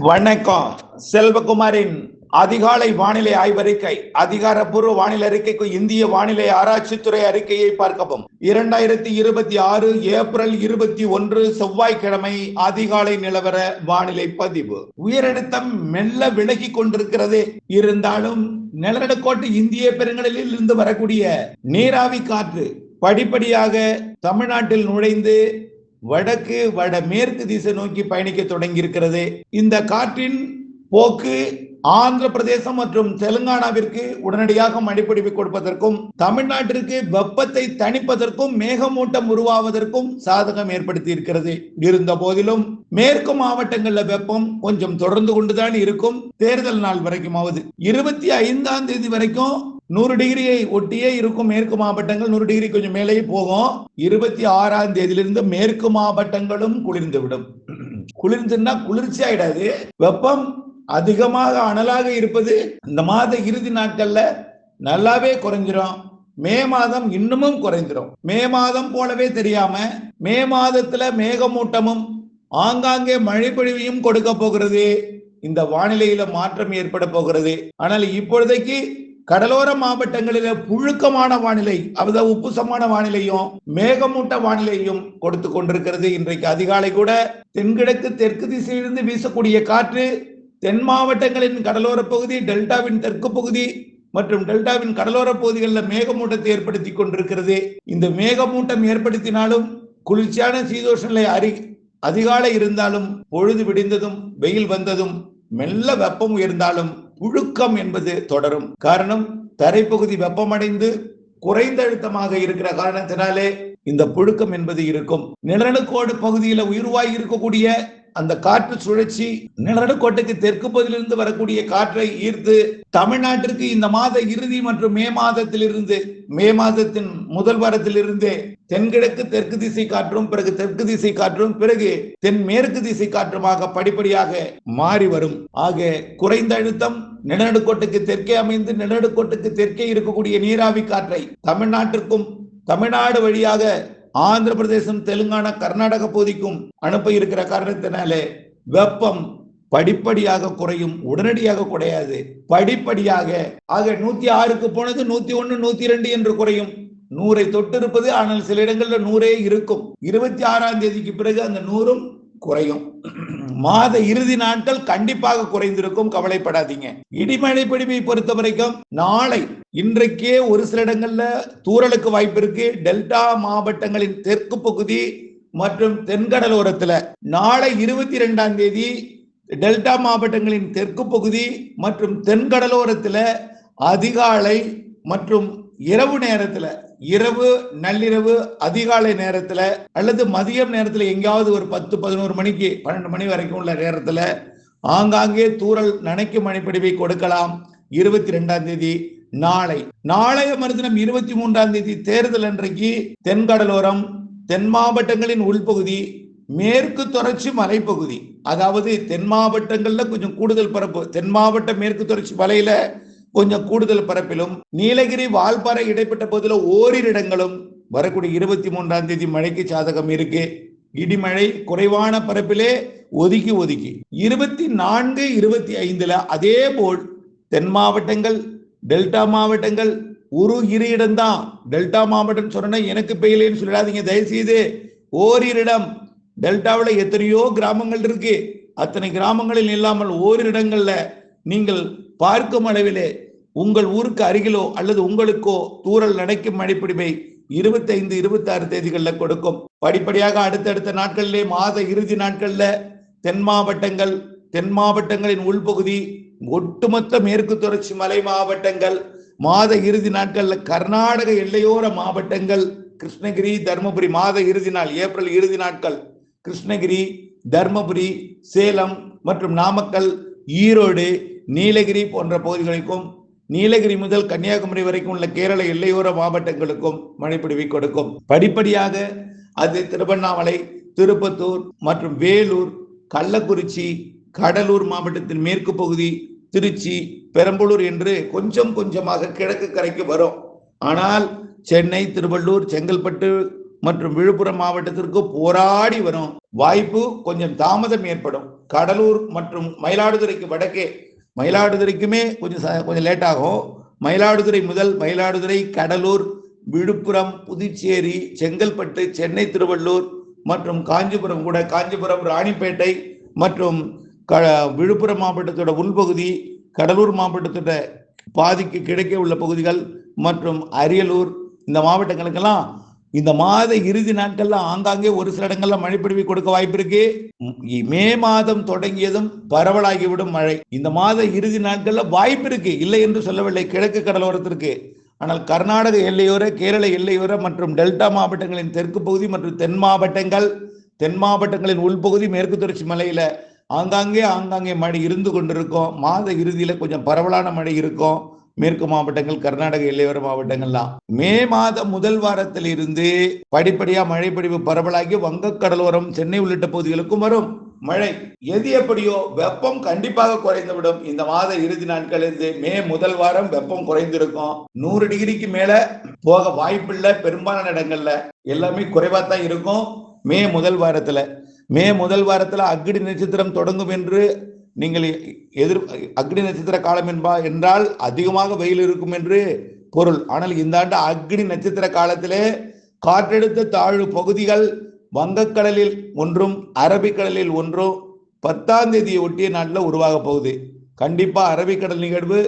வணக்கம். செல்வகுமாரின் அதிகாலை வானிலை ஆய்வறிக்கை. அதிகாரப்பூர்வ வானிலை அறிக்கைக்கு இந்திய வானிலை ஆராய்ச்சித்துறை அறிக்கையை பார்க்கவும். 2026 ஏப்ரல் 21 செவ்வாய்க்கிழமை அதிகாலை நிலவர வானிலை பதிவு. உயரழுத்தம் மெல்ல விலகி கொண்டிருக்கிறது. இருந்தாலும் நிலநடுக்கோட்டு இந்திய பெருங்கடலில் இருந்து வரக்கூடிய நீராவி காற்று படிப்படியாக தமிழ்நாட்டில் நுழைந்து வடக்கு வடமேற்கு திசை நோக்கி பயணிக்க தொடங்கி இருக்கிறது. இந்த காற்றின் போக்கு ஆந்திர பிரதேசம் மற்றும் தெலுங்கானாவிற்கு உடனடியாக மழைப்பொழிவு கொடுப்பதற்கும் தமிழ்நாட்டிற்கு வெப்பத்தை தணிப்பதற்கும் மேகமூட்டம் உருவாவதற்கும் சாதகம் ஏற்படுத்தி இருக்கிறது. இருந்த போதிலும் மேற்கு மாவட்டங்கள்ல வெப்பம் கொஞ்சம் தொடர்ந்து கொண்டுதான் இருக்கும். தேர்தல் நாள் வரைக்குமாவது 25ஆம் தேதி வரைக்கும் 100 டிகிரியை ஒட்டியே இருக்கும். மேற்கு மாவட்டங்கள் 100 டிகிரி கொஞ்சம் மேலேயே போகும். 26ஆம் தேதியிலிருந்து மேற்கு மாவட்டங்களும் குளிர்ந்துவிடும். குளிர்ந்துன்னா குளிர்ச்சி ஆயிடாது. வெப்பம் அதிகமாக அனலாக இருப்பது இந்த மாத இறுதி நாட்கள்ல நல்லாவே குறைஞ்சிரும். மே மாதம் இன்னமும் குறைஞ்சிரும். மே மாதம் போலவே தெரியாம மே மாதத்துல மேகமூட்டமும் ஆங்காங்கே மழை பொழிவையும் கொடுக்க போகிறது. இந்த வானிலையில மாற்றம் ஏற்பட போகிறது. ஆனால் இப்பொழுதைக்கு கடலோர மாவட்டங்களில புழுக்கமான வானிலை, அதாவது உப்புசமான வானிலையும் மேகமூட்ட வானிலையும் கொடுத்து கொண்டிருக்கிறது. இன்றைக்கு அதிகாலை கூட தென்கிழக்கு தெற்கு திசையிலிருந்து வீசக்கூடிய காற்று தென் மாவட்டங்களின் கடலோர பகுதி, டெல்டாவின் தெற்கு பகுதி மற்றும் டெல்டாவின் கடலோர பகுதிகளில் மேகமூட்டத்தை ஏற்படுத்தி கொண்டிருக்கிறது. இந்த மேகமூட்டம் ஏற்படுத்தினாலும் குளிர்ச்சியான சீதோஷ நிலை அதிகாலை இருந்தாலும் பொழுது விடிந்ததும் வெயில் வந்ததும் மெல்ல வெப்பம் உயர்ந்தாலும் புழுக்கம் என்பது தொடரும். காரணம், தரைப்பகுதி வெப்பமடைந்து குறைந்த அழுத்தமாக இருக்கிற காரணத்தினாலே இந்த புழுக்கம் என்பது இருக்கும். நிலநடுக்கோடு பகுதியில் உயிர்வாய் இருக்கக்கூடிய அந்த காற்று சுழற்சி நிலநடுக்கோட்டுக்கு தெற்கு பகுதியிலிருந்து வரக்கூடிய காற்றை ஈர்த்து தமிழ்நாட்டிற்கு இந்த மாத இறுதி மற்றும் மே மாதத்தின் முதல் வாரத்திலிருந்து தென்கிழக்கு தெற்கு திசை காற்றும், பிறகு தெற்கு திசை காற்றும், பிறகு தென்மேற்கு திசை காற்றுமாக படிப்படியாக மாறி வரும். ஆக குறைந்த அழுத்தம் நிலநடுக்கோட்டுக்கு தெற்கே அமைந்து நிலநடுக்கோட்டுக்கு தெற்கே இருக்கக்கூடிய நீராவி காற்றை தமிழ்நாட்டிற்கும் தமிழ்நாடு வழியாக ஆந்திர பிரதேசம், தெலுங்கானா, கர்நாடக பகுதிக்கும் அனுப்ப இருக்கிற காரணத்தினாலே வெப்பம் படிப்படியாக குறையும். உடனடியாக குறையாது, படிப்படியாக. ஆக 106க்கு போனது 101, 102 என்று குறையும். 100ஐ தொட்டு இருப்பது, ஆனால் சில இடங்கள்ல 100 இருக்கும். 26ஆம் தேதிக்கு பிறகு அந்த 100ம் குறையும். மாத இறுதி நாட்கள் கண்டிப்பாக குறைந்திருக்கும், கவலைப்படாதீங்க. இடிமழை பொழிவை பொறுத்த வரைக்கும் நாளை இன்றைக்கே ஒரு சில இடங்கள்ல தூறலுக்கு வாய்ப்பு இருக்கு. டெல்டா மாவட்டங்களின் தெற்கு பகுதி மற்றும் தென்கடலோரத்துல நாளை 22ஆம் தேதி டெல்டா மாவட்டங்களின் தெற்கு பகுதி மற்றும் தென்கடலோரத்துல அதிகாலை மற்றும் இரவு நேரத்துல, இரவு நள்ளிரவு அதிகாலை நேரத்துல அல்லது மதியம் நேரத்துல எங்கேயாவது ஒரு 10, 11 மணிக்கு 12 மணி வரைக்கும் உள்ள நேரத்துல ஆங்காங்கே தூறல் நனைக்கும் மழைப்பொழிவை கொடுக்கலாம். 22ஆம் தேதி நாளைய மறுதினம் 23ஆம் தேதி தேர்தல் அன்றைக்கு தென்கடலோரம், தென் மாவட்டங்களின் உள்பகுதி, மேற்கு தொடர்ச்சி மலைப்பகுதி, அதாவது தென் மாவட்டங்கள்ல கொஞ்சம் கூடுதல் பரப்பு, தென் மாவட்ட மேற்கு தொடர்ச்சி மலையில கொஞ்சம் கூடுதல் பரப்பிலும், நீலகிரி வால்பாறை இடைப்பட்ட பகுதியில் ஓரிரு இடங்களும் வரக்கூடிய 23ஆம் தேதி மழைக்கு சாதகம் இருக்கு. இடிமழை குறைவான பரப்பிலே ஒதுக்கி 24, 25 அதே போல் தென் மாவட்டங்கள், டெல்டா மாவட்டங்கள் இரு இடம்தான். டெல்டா மாவட்டம் சொன்னா எனக்கு பெய்யலேன்னு சொல்லிடாதீங்க தயவுசெய்து. ஓரிரு இடம், டெல்டாவில் எத்தனையோ கிராமங்கள் இருக்கு. அத்தனை கிராமங்களில் இல்லாமல் ஓரிரு இடங்கள்ல நீங்கள் பார்க்கும் அளவிலே உங்கள் ஊருக்கு அருகிலோ அல்லது உங்களுக்கோ தூறல் நனைக்கும் மழைப்பொழிவை 25, 26 தேதிகளில் கொடுக்கும். படிப்படியாக அடுத்தடுத்த நாட்களிலே மாத இறுதி நாட்கள்ல தென் மாவட்டங்களின் உள்பகுதி, ஒட்டுமொத்த மேற்கு தொடர்ச்சி மலை மாவட்டங்கள், மாத இறுதி நாட்கள்ல கர்நாடக எல்லையோர மாவட்டங்கள், கிருஷ்ணகிரி, தர்மபுரி மாத இறுதி நாள் ஏப்ரல் இறுதி நாட்கள் கிருஷ்ணகிரி, தர்மபுரி, சேலம் மற்றும் நாமக்கல், ஈரோடு, நீலகிரி போன்ற பகுதிகளுக்கும், நீலகிரி முதல் கன்னியாகுமரி வரைக்கும் உள்ள கேரள எல்லையோர மாவட்டங்களுக்கும் மழைப்பொழிவை கொடுக்கும். படிப்படியாக அது திருவண்ணாமலை, திருப்பத்தூர் மற்றும் வேலூர், கள்ளக்குறிச்சி, கடலூர் மாவட்டத்தின் மேற்கு பகுதி, திருச்சி, பெரம்பலூர் என்று கொஞ்சம் கொஞ்சமாக கிழக்கு கரைக்கு வரும். ஆனால் சென்னை, திருவள்ளூர், செங்கல்பட்டு, மற்றும் விழுப்புரம் மாவட்டத்திற்கு போராடி வரும் வாய்ப்பு கொஞ்சம் தாமதம் ஏற்படும். கடலூர் மற்றும் மயிலாடுதுறைக்கு வடக்கே, மயிலாடுதுறைக்குமே கொஞ்சம் லேட் ஆகும். மயிலாடுதுறை முதல் மயிலாடுதுறை, கடலூர், விழுப்புரம், புதுச்சேரி, செங்கல்பட்டு, சென்னை, திருவள்ளூர் மற்றும் காஞ்சிபுரம் கூட, காஞ்சிபுரம், ராணிப்பேட்டை மற்றும் விழுப்புரம் மாவட்டத்தோட உள்பகுதி, கடலூர் மாவட்டத்தோட பாதிக்கு கிழக்கே உள்ள பகுதிகள் மற்றும் அரியலூர், இந்த மாவட்டங்களுக்கெல்லாம் இந்த மாத இறுதி நாட்கள்ல ஆங்காங்கே ஒரு சில இடங்கள்ல மழை பொழிவு கொடுக்க வாய்ப்பு இருக்கு. மே மாதம் தொடங்கியதும் பரவலாகிவிடும் மழை. இந்த மாத இறுதி நாட்கள்ல வாய்ப்பு இருக்கு, இல்லை என்று சொல்லவில்லை, கிழக்கு கடலோரத்திற்கு. ஆனால் கர்நாடக எல்லையோர, கேரள எல்லையோர மற்றும் டெல்டா மாவட்டங்களின் தெற்கு பகுதி மற்றும் தென் மாவட்டங்களின் உள்பகுதி, மேற்கு தொடர்ச்சி மலையில ஆங்காங்கே மழை இருந்து கொண்டிருக்கும். மாத இறுதியில கொஞ்சம் பரவலான மழை இருக்கும். மேற்கு மாவட்டங்கள், கர்நாடக எல்லையோர மாவட்டங்கள்லாம் மே மாதம் முதல் வாரத்தில் இருந்து படிப்படியா மழை பொழிவு பரவலாகி வங்கக்கடலோரம், சென்னை உள்ளிட்ட பகுதிகளுக்கும் வரும் மழை. எது எப்படியோ வெப்பம் கண்டிப்பாக குறைந்துவிடும். இந்த மாத இறுதி நாட்கள் இருந்து மே முதல் வாரம் வெப்பம் குறைந்திருக்கும். 100 டிகிரிக்கு மேல போக வாய்ப்பில்லை. பெரும்பாலான இடங்கள்ல எல்லாமே குறைவா தான் இருக்கும். மே முதல் வாரத்துல அக்னி நட்சத்திரம் தொடங்கும் என்று நீங்கள் அக்னி நட்சத்திர காலம் என்றால் அதிகமாக வெயில் இருக்கும் என்று பொருள். ஆனால் இந்த ஆண்டு அக்னி நட்சத்திர காலத்திலே காற்றழுத்த தாழ்வு பகுதிகள் வங்கக்கடலில் ஒன்றும் அரபிக்கடலில் ஒன்றும் 10ஆம் தேதியை ஒட்டிய நாட்டில் உருவாக போகுது. கண்டிப்பா அரபிக்கடல் நிகழ்வு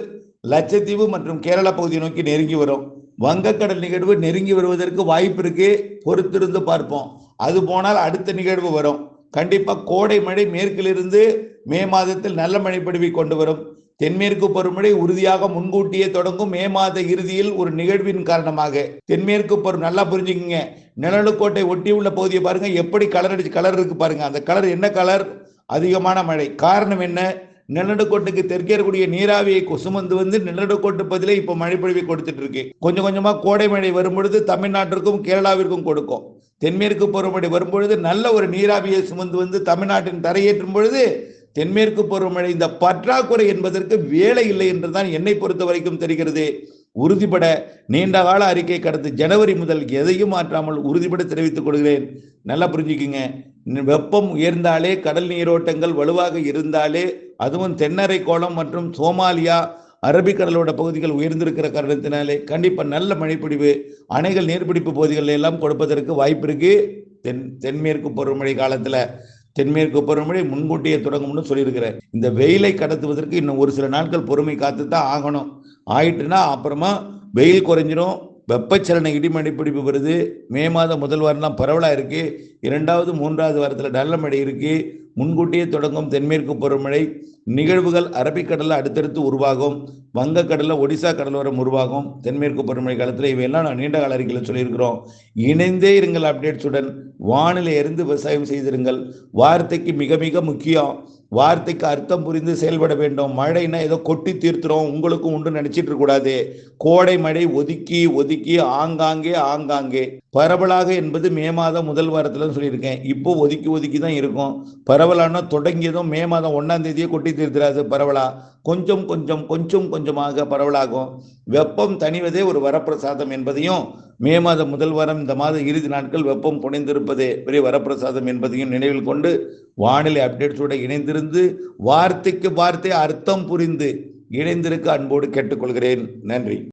லட்சத்தீவு மற்றும் கேரளா பகுதியை நோக்கி நெருங்கி வரும். வங்கக்கடல் நிகழ்வு நெருங்கி வருவதற்கு வாய்ப்பு இருக்கு, பொறுத்திருந்து பார்ப்போம். அது போனால் அடுத்த நிகழ்வு வரும். கண்டிப்பா கோடை மழை மேற்கிலிருந்து மே மாதத்தில் நல்ல மழை பொழிவை கொண்டு வரும். தென்மேற்கு பருவமழை உறுதியாக முன்கூட்டியே தொடங்கும். மே மாத இறுதியில் ஒரு நிகழ்வின் காரணமாக தென்மேற்கு பருவம், நல்லா புரிஞ்சுக்கங்க, நிழலுக்கோட்டை ஒட்டி உள்ள பகுதியை பாருங்க, எப்படி கலர் இருக்கு பாருங்க. அந்த கலர் என்ன கலர்? அதிகமான மழை. காரணம் என்ன? நிலநடுக்கோட்டுக்கு தெற்கே இருக்கக்கூடிய நீராவியை சுமந்து வந்து நிலநடுக்கோட்டு பதிலே இப்ப மழை பொழிவை கொடுத்துட்டு இருக்கு. கொஞ்சம் கொஞ்சமா கோடை மழை வரும்பொழுது தமிழ்நாட்டிற்கும் கேரளாவிற்கும் கொடுக்கும். தென்மேற்கு பருவமழை வரும்பொழுது நல்ல ஒரு நீராவியை சுமந்து வந்து தமிழ்நாட்டின் தரையேற்றும் பொழுது தென்மேற்கு பருவமழை இந்த பற்றாக்குறை என்பதற்கு வேலை இல்லை என்றுதான் என்னை பொறுத்த வரைக்கும் தெரிகிறது. உறுதிபட நீண்ட கால அறிக்கை கடந்த ஜனவரி முதல் எதையும் மாற்றாமல் உறுதிபட தெரிவித்துக் கொள்கிறேன். நல்லா புரிஞ்சுக்குங்க. வெப்பம் உயர்ந்தாலே, கடல் நீரோட்டங்கள் வலுவாக இருந்தாலே, அதுவும் தென்னரை கோளம் மற்றும் சோமாலியா, அரபிக்கடலோட பகுதிகள் உயர்ந்திருக்கிற காரணத்தினாலே கண்டிப்பா நல்ல மழைப்பிடிவு, அணைகள், நீர்பிடிப்பு பகுதிகள் எல்லாம் கொடுப்பதற்கு வாய்ப்பு இருக்கு. தென்மேற்கு பருவமழை காலத்துல தென்மேற்கு பருவமழை முன்கூட்டியே தொடங்கும்னு சொல்லியிருக்கிறேன். இந்த வெயிலை கடத்துவதற்கு இன்னும் ஒரு சில நாட்கள் பொறுமை காத்து தான் ஆகணும். ஆயிட்டுனா அப்புறமா வெயில் குறைஞ்சிரும். வெப்பச்சலன இடிமழை பிடிப்பு வருது. மே மாதம் முதல் வாரம் தான் பரவலா இருக்கு. 2வது 3வது வாரத்துல நல்ல மழை இருக்கு. முன்கூட்டியே தொடங்கும் தென்மேற்கு பருவமழை நிகழ்வுகள் அரபிக்கடலில் அடுத்தடுத்து உருவாகும். வங்கக்கடலில் ஒடிசா கடலோரம் உருவாகும். தென்மேற்கு பருவமழை காலத்தில் இவையெல்லாம் நான் நீண்ட கால அறிக்கையில் சொல்லியிருக்கிறோம். இணைந்தே இருங்கள் அப்டேட்ஸுடன். வானிலை அறிந்து விவசாயம் செய்திருங்கள். வார்த்தைக்கு மிக மிக முக்கியம். வார்த்தைக்கு அர்த்தம் புரிந்து செயல்பட வேண்டும். மழைன்னா ஏதோ கொட்டி தீர்த்துறோம் உங்களுக்கும் உண்டு நினைச்சிட்டு இருக்க கூடாது. கோடை மழை ஒதுக்கி ஒதுக்கி ஆங்காங்கே பரவலாக என்பது மே மாதம் முதல் வாரத்துல சொல்லியிருக்கேன். இப்போ ஒதுக்கி தான் இருக்கும். பரவலான தொடங்கியதும் மே மாதம் 1ஆம் தேதியே கொட்டி தீர்த்துறாது. பரவலா கொஞ்சமாக பரவலாகும். வெப்பம் தணிவதே ஒரு வரப்பிரசாதம் என்பதையும், மே மாதம் முதல் வாரம் இந்த மாத இறுதி நாட்கள் வெப்பம் புனைந்திருப்பதே பெரிய வரப்பிரசாதம் என்பதையும் நினைவில் கொண்டு வானிலை அப்டேட்ஸோட இணைந்திருந்து வார்த்தைக்கு வார்த்தை அர்த்தம் புரிந்து இணைந்திருக்க அன்போடு கேட்டுக்கொள்கிறேன். நன்றி.